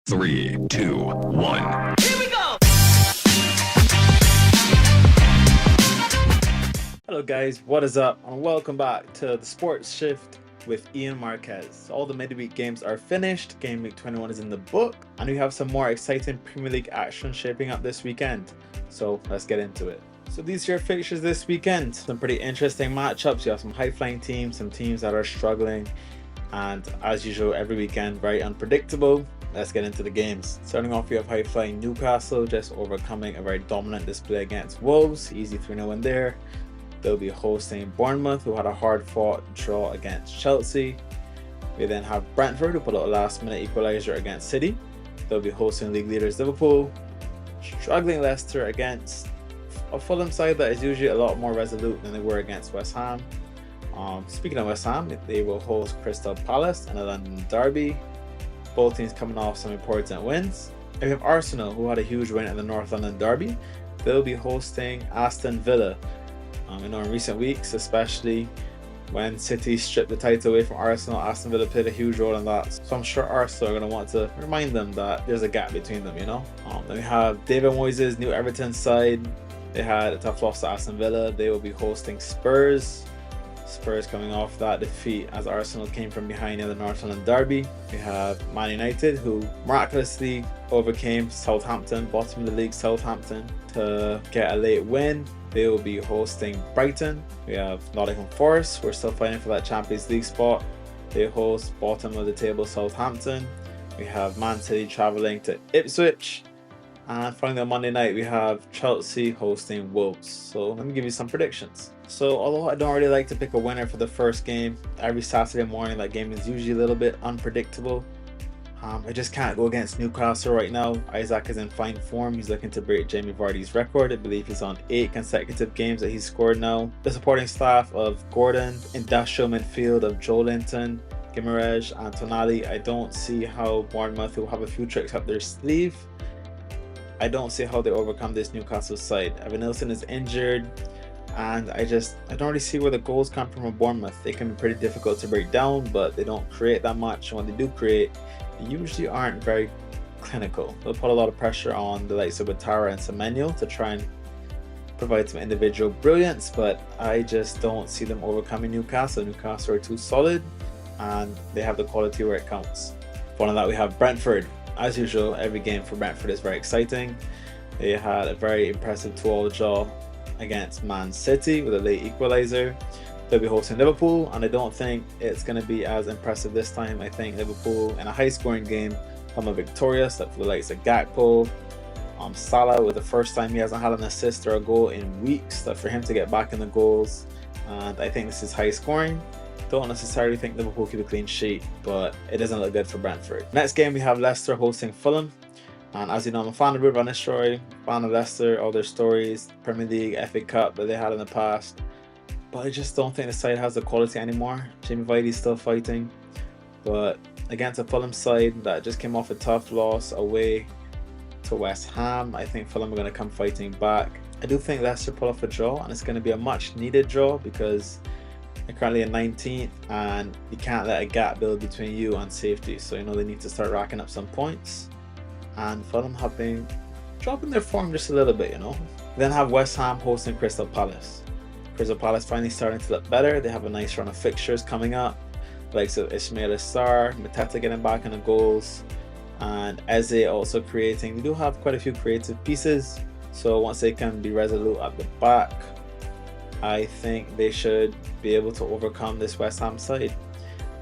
3, 2, 1. Here we go! Hello, guys, what is up? And welcome back to the Sports Shift with Ian Marquez. All the midweek games are finished, game week 21 is in the book, and we have some more exciting Premier League action shaping up this weekend. So let's get into it. So these are your fixtures this weekend. Some pretty interesting matchups. You have some high-flying teams, some teams that are struggling, and as usual, every weekend, very unpredictable. Let's get into the games. Starting off, we have high-flying Newcastle just overcoming a very dominant display against Wolves. Easy 3-0 win there. They'll be hosting Bournemouth, who had a hard-fought draw against Chelsea. We then have Brentford, who put out a last-minute equaliser against City. They'll be hosting league leaders Liverpool. Struggling Leicester against a Fulham side that is usually a lot more resolute than they were against West Ham. Speaking of West Ham, they will host Crystal Palace in a London derby. Both teams coming off some important wins. And we have Arsenal, who had a huge win in the North London derby. They'll be hosting Aston Villa. In recent weeks, especially when City stripped the title away from Arsenal, Aston Villa played a huge role in that. So I'm sure Arsenal are going to want to remind them that there's a gap between them, Then we have David Moyes' new Everton side. They had a tough loss to Aston Villa. They will be hosting Spurs. Spurs coming off that defeat as Arsenal came from behind in the North London derby. We have Man United, who miraculously overcame Southampton, bottom of the league Southampton, to get a late win. They will be hosting Brighton. We have Nottingham Forest. We're still fighting for that Champions League spot. They host bottom of the table Southampton. We have Man City traveling to Ipswich. And finally on Monday night, we have Chelsea hosting Wolves. So let me give you some predictions. So although I don't really like to pick a winner for the first game, every Saturday morning that game is usually a little bit unpredictable. I just can't go against Newcastle right now. Isaac is in fine form. He's looking to break Jamie Vardy's record. I believe he's on 8 consecutive games that he's scored now. The supporting staff of Gordon, industrial midfield of Joelinton, Guimaraes, and Tonali. I don't see how Bournemouth will have a few tricks up their sleeve. I don't see how they overcome this Newcastle side. Evan Nilsson is injured, and I don't really see where the goals come from Bournemouth. They can be pretty difficult to break down, but they don't create that much. And when they do create, they usually aren't very clinical. They'll put a lot of pressure on the likes of Ouattara and Semenyo to try and provide some individual brilliance, but I just don't see them overcoming Newcastle. Newcastle are too solid, and they have the quality where it counts. Following that, we have Brentford. As usual, every game for Brentford is very exciting. They had a very impressive 2-2 draw against Man City with a late equaliser. They'll be hosting Liverpool, and I don't think it's going to be as impressive this time. I think Liverpool, in a high-scoring game, come out victorious. That for the likes of Gakpo, Salah, with the first time he hasn't had an assist or a goal in weeks. That for him to get back in the goals, and I think this is high-scoring. Don't necessarily think Liverpool keep a clean sheet, but it doesn't look good for Brentford. Next game, we have Leicester hosting Fulham. And as you know, I'm a fan of Ruud van Nistelrooy, fan of Leicester, all their stories, Premier League, FA Cup that they had in the past. But I just don't think the side has the quality anymore. Jamie Vardy's still fighting. But against a Fulham side that just came off a tough loss away to West Ham, I think Fulham are going to come fighting back. I do think Leicester pull off a draw, and it's going to be a much needed draw because they're currently in 19th, and you can't let a gap build between you and safety. So they need to start racking up some points. And Fulham have been dropping their form just a little bit, We then have West Ham hosting Crystal Palace. Crystal Palace finally starting to look better. They have a nice run of fixtures coming up, like Ismail Assar, Mateta getting back in the goals, and Eze also creating. They do have quite a few creative pieces, so once they can be resolute at the back, I think they should be able to overcome this West Ham side.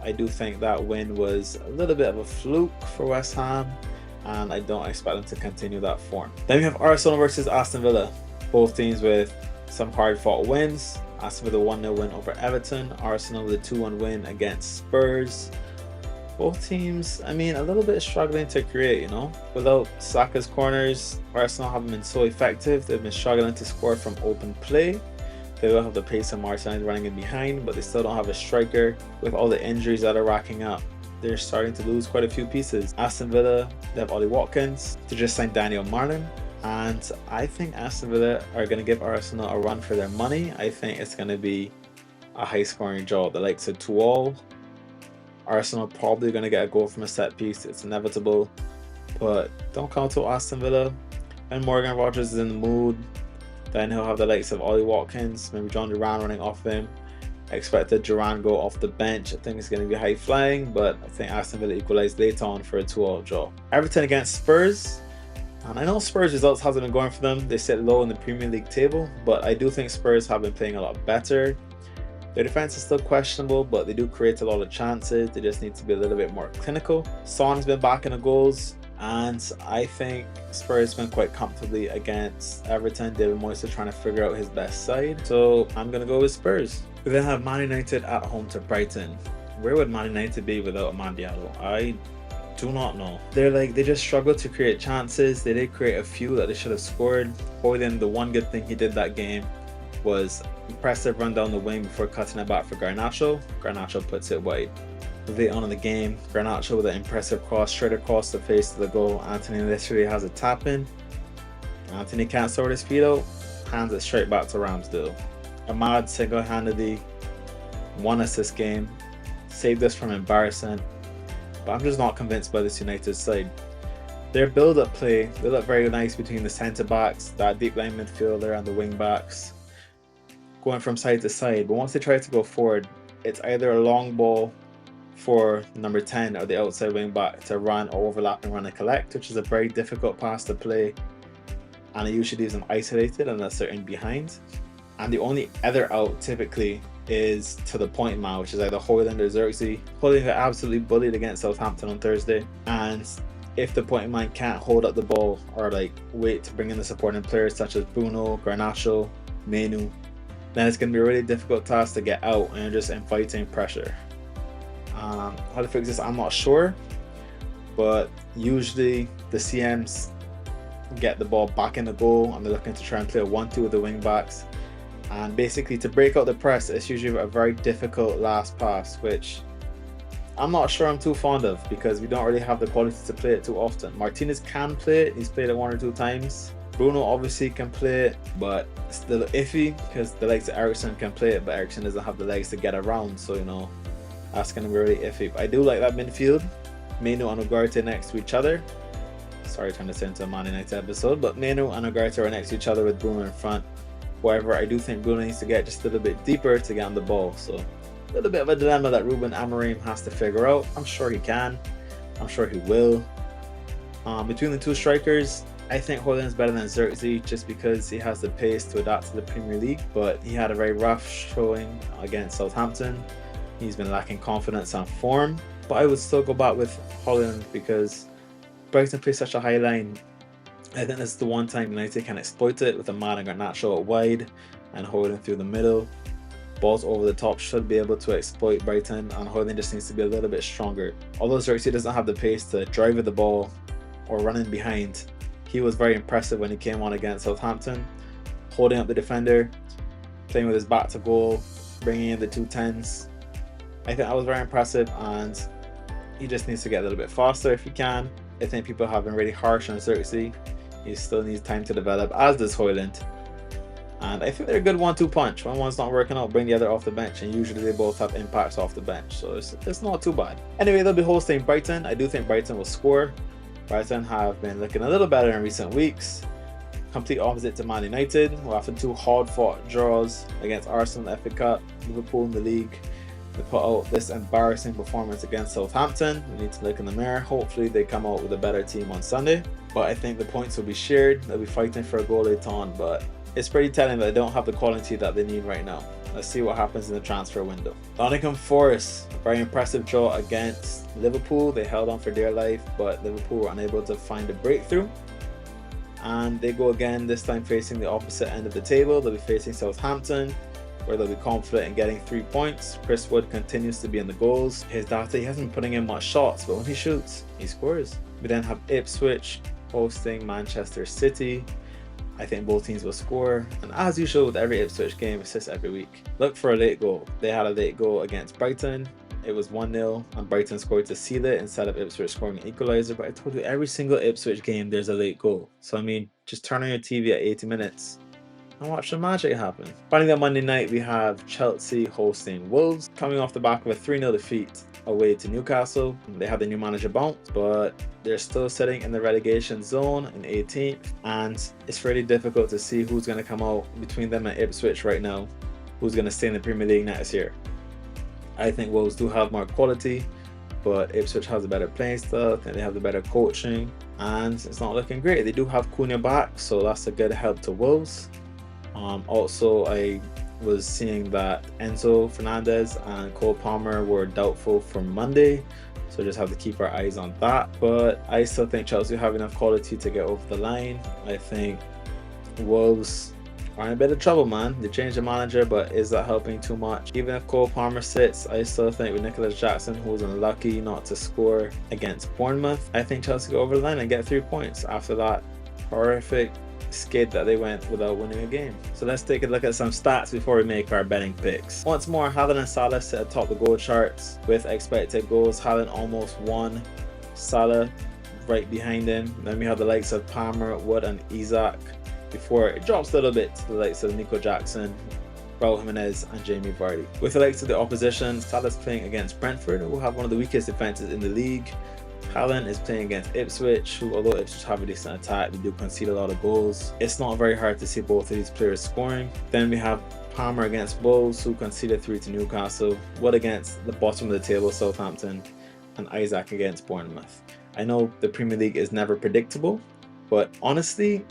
I do think that win was a little bit of a fluke for West Ham, and I don't expect them to continue that form. Then we have Arsenal versus Aston Villa. Both teams with some hard-fought wins. Aston Villa 1-0 win over Everton. Arsenal with a 2-1 win against Spurs. Both teams, a little bit struggling to create, Without Saka's corners, Arsenal haven't been so effective. They've been struggling to score from open play. They will have the pace of Martinez running in behind, but they still don't have a striker. With all the injuries that are racking up, they're starting to lose quite a few pieces. Aston Villa, they have Ollie Watkins. They just signed Daniel Marlin. And I think Aston Villa are going to give Arsenal a run for their money. I think it's going to be a high-scoring draw. The likes of 2-2. Arsenal probably going to get a goal from a set piece. It's inevitable. but don't count to Aston Villa. And Morgan Rogers is in the mood. Then he'll have the likes of Ollie Watkins, maybe John Duran running off him. I expected Duran go off the bench. I think it's going to be high flying, but I think Aston Villa equalised later on for a 2-2 draw. Everton against Spurs. And I know Spurs results hasn't been going for them. They sit low in the Premier League table, but I do think Spurs have been playing a lot better. Their defense is still questionable, but they do create a lot of chances. They just need to be a little bit more clinical. Son's been back in the goals, and I think Spurs been quite comfortably against Everton. David Moyes is trying to figure out his best side, so I'm going to go with Spurs. We then have Man United at home to Brighton. Where would Man United be without Amad Diallo? I do not know. They just struggled to create chances. They did create a few that they should have scored. Hoyland, the one good thing he did that game was impressive run down the wing before cutting it back for Garnacho. Garnacho puts it wide. Late on in the game, Garnacho with an impressive cross straight across the face of the goal. Anthony literally has a tap in. Anthony can't sort his feet out, hands it straight back to Ramsdale. Amad single-handedly won us this game, saved us from embarrassment, but I'm just not convinced by this United side. Their build-up play, they look very nice between the centre-backs, that deep line midfielder and the wing-backs, going from side to side, but once they try to go forward, it's either a long ball for number 10 or the outside wing-back to run or overlap and run and collect, which is a very difficult pass to play, and it usually leaves them isolated unless they're in behind. And the only other out typically is to the point man, which is either Hoyland or Xerxes. Hoyland got absolutely bullied against Southampton on Thursday, and if the point man can't hold up the ball or wait to bring in the supporting players such as Bruno, Garnacho, Menu, then it's going to be a really difficult task to get out, and you're just inviting pressure. How to fix this, I'm not sure, but usually the CMs get the ball back in the goal and they're looking to try and play a 1-2 with the wing backs. And basically to break out the press, it's usually a very difficult last pass, which I'm not sure I'm too fond of because we don't really have the quality to play it too often. Martinez can play it, he's played it 1 or 2 times. Bruno obviously can play it, but it's still iffy because the likes of Eriksen can play it, but Eriksen doesn't have the legs to get around, so that's going to be really iffy. But I do like that midfield. Menu and Ugarte next to each other. Sorry, trying to turn into a Man United episode, but Menu and Ugarte are next to each other with Bruno in front. However, I do think Bruno needs to get just a little bit deeper to get on the ball. So a little bit of a dilemma that Ruben Amorim has to figure out. I'm sure he can. I'm sure he will. Between the two strikers, I think Hoyland is better than Xerxes just because he has the pace to adapt to the Premier League, but he had a very rough showing against Southampton. He's been lacking confidence and form, but I would still go back with Hoyland because Brighton plays such a high line. I think this is the one time United can exploit it with a man and Garnacho out wide and Hoyland through the middle. Balls over the top should be able to exploit Brighton, and Hoyland just needs to be a little bit stronger. Although Xerxes doesn't have the pace to drive with the ball or run in behind, he was very impressive when he came on against Southampton, holding up the defender, playing with his back to goal, bringing in the 2-10s. I think that was very impressive, and he just needs to get a little bit faster if he can. I think people have been really harsh on Xerxes. He still needs time to develop, as does Hoyland. And I think they're a good 1-2 punch. When one's not working out, bring the other off the bench, and usually they both have impacts off the bench, so it's not too bad. Anyway, they'll be hosting Brighton. I do think Brighton will score. Brighton have been looking a little better in recent weeks. Complete opposite to Man United, who after 2 hard-fought draws against Arsenal in the FA Cup, Liverpool in the league, they put out this embarrassing performance against Southampton. We need to look in the mirror. Hopefully they come out with a better team on Sunday. But I think the points will be shared. They'll be fighting for a goal later on, but it's pretty telling that they don't have the quality that they need right now. Let's see what happens in the transfer window. Nottingham Forest, a very impressive draw against Liverpool. They held on for dear life, but Liverpool were unable to find a breakthrough. And they go again, this time facing the opposite end of the table. They'll be facing Southampton, where they'll be confident in getting 3 points. Chris Wood continues to be in the goals. His data, he hasn't been putting in much shots, but when he shoots, he scores. We then have Ipswich hosting Manchester City. I think both teams will score, and as usual with every Ipswich game, it's just every week. Look for a late goal. They had a late goal against Brighton. It was 1-0, and Brighton scored to seal it instead of Ipswich scoring an equaliser. But I told you, every single Ipswich game, there's a late goal. So I mean, just turn on your TV at 80 minutes and watch the magic happen. Finally, on Monday night, we have Chelsea hosting Wolves, coming off the back of a 3-0 defeat away to Newcastle. They have the new manager bounce, but they're still sitting in the relegation zone in 18th, and it's really difficult to see who's going to come out between them and Ipswich right now, who's going to stay in the Premier League next year. I think Wolves do have more quality, but Ipswich has a better playing style. I think they have the better coaching, and it's not looking great. They do have Cunha back, so that's a good help to Wolves. Also, I was seeing that Enzo Fernandez and Cole Palmer were doubtful for Monday, so just have to keep our eyes on that. But I still think Chelsea have enough quality to get over the line. I think Wolves are in a bit of trouble, man. They changed the manager, but is that helping too much? Even if Cole Palmer sits, I still think with Nicholas Jackson, who was unlucky not to score against Bournemouth, I think Chelsea go over the line and get 3 points after that horrific skid that they went without winning a game. So let's take a look at some stats before we make our betting picks. Once more, Haaland and Salah sit atop the goal charts with expected goals. Haaland almost 1, Salah right behind him. Then we have the likes of Palmer, Wood and Isak before it drops a little bit to the likes of Nico Jackson, Raul Jimenez and Jamie Vardy. With the likes of the opposition, Salah's playing against Brentford, who have one of the weakest defenses in the league. Haaland is playing against Ipswich, who, although Ipswich have a decent attack, they do concede a lot of goals. It's not very hard to see both of these players scoring. Then we have Palmer against Wolves, who conceded 3 to Newcastle. Wood against the bottom of the table, Southampton, and Isak against Bournemouth. I know the Premier League is never predictable, but honestly,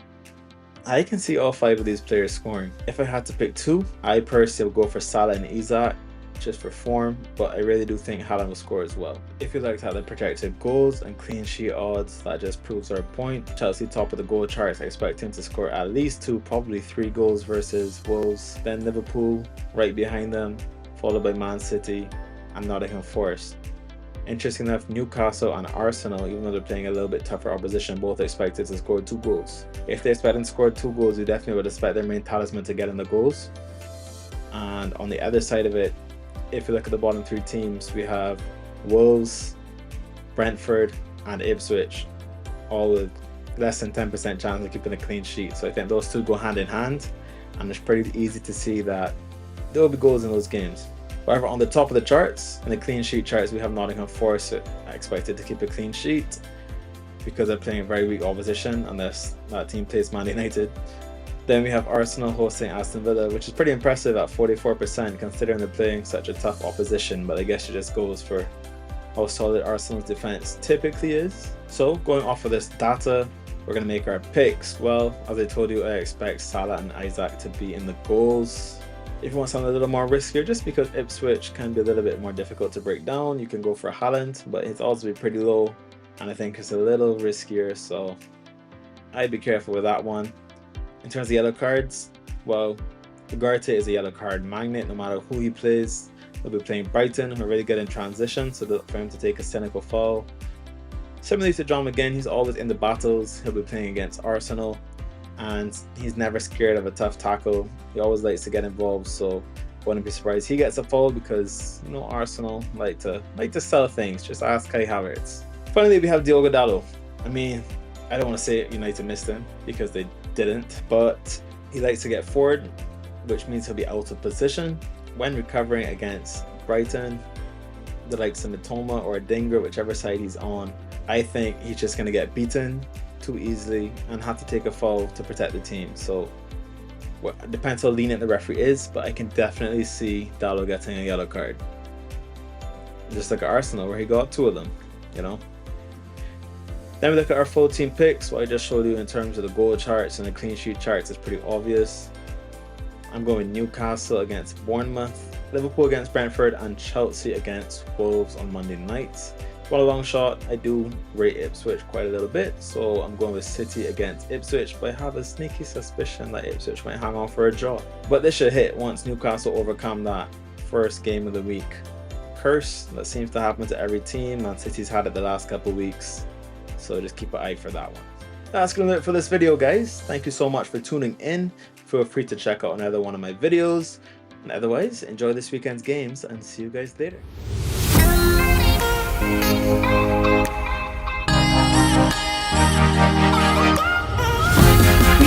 I can see all 5 of these players scoring. If I had to pick 2, I personally would go for Salah and Isak, just for form, but I really do think Haaland will score as well. If you like the projected goals and clean sheet odds, that just proves our point. Chelsea top of the goal charts, I expect him to score at least 2, probably 3 goals versus Wolves. Then Liverpool right behind them, followed by Man City and Nottingham Forest. Interesting enough, Newcastle and Arsenal, even though they're playing a little bit tougher opposition, both expected to score 2 goals. If they expect them to score 2 goals, we definitely would expect their main talisman to get in the goals. And on the other side of it, if you look at the bottom 3 teams, we have Wolves, Brentford and Ipswich, all with less than 10% chance of keeping a clean sheet. So I think those 2 go hand in hand, and it's pretty easy to see that there will be goals in those games. However, on the top of the charts, in the clean sheet charts, we have Nottingham Forest expected to keep a clean sheet because they're playing a very weak opposition unless that team plays Man United. Then we have Arsenal hosting Aston Villa, which is pretty impressive at 44% considering they're playing such a tough opposition, but I guess it just goes for how solid Arsenal's defense typically is. So going off of this data, we're going to make our picks. Well, as I told you, I expect Salah and Isak to be in the goals. If you want something a little more riskier, just because Ipswich can be a little bit more difficult to break down, you can go for Haaland, but his odds will be pretty low, and I think it's a little riskier, so I'd be careful with that one. In terms of yellow cards, well, Ugarte is a yellow card magnet no matter who he plays. He'll be playing Brighton, who are really good in transition, so for him to take a cynical foul. Similarly to John McGinn, he's always in the battles. He'll be playing against Arsenal, and he's never scared of a tough tackle. He always likes to get involved, so I wouldn't be surprised he gets a foul because, you know, Arsenal like to sell things. Just ask Kai Havertz. Finally, we have Diogo Dalot. I mean, I don't want to say United missed him because they didn't, but he likes to get forward, which means he'll be out of position when recovering against Brighton. The likes of Mitoma or Dinger, whichever side he's on, I think he's just going to get beaten too easily and have to take a foul to protect the team. So well, it depends how lenient the referee is, but I can definitely see Dalot getting a yellow card, just like at Arsenal where he got 2 of them, you know. Then we look at our full team picks. What I just showed you in terms of the goal charts and the clean sheet charts is pretty obvious. I'm going with Newcastle against Bournemouth, Liverpool against Brentford, and Chelsea against Wolves on Monday night. Well, a long shot, I do rate Ipswich quite a little bit, so I'm going with City against Ipswich, but I have a sneaky suspicion that Ipswich might hang on for a draw. But this should hit once Newcastle overcome that first game of the week curse that seems to happen to every team, and City's had it the last couple weeks. So just keep an eye for that one. That's going to do it for this video, guys. Thank you so much for tuning in. Feel free to check out another one of my videos. And otherwise, enjoy this weekend's games and see you guys later.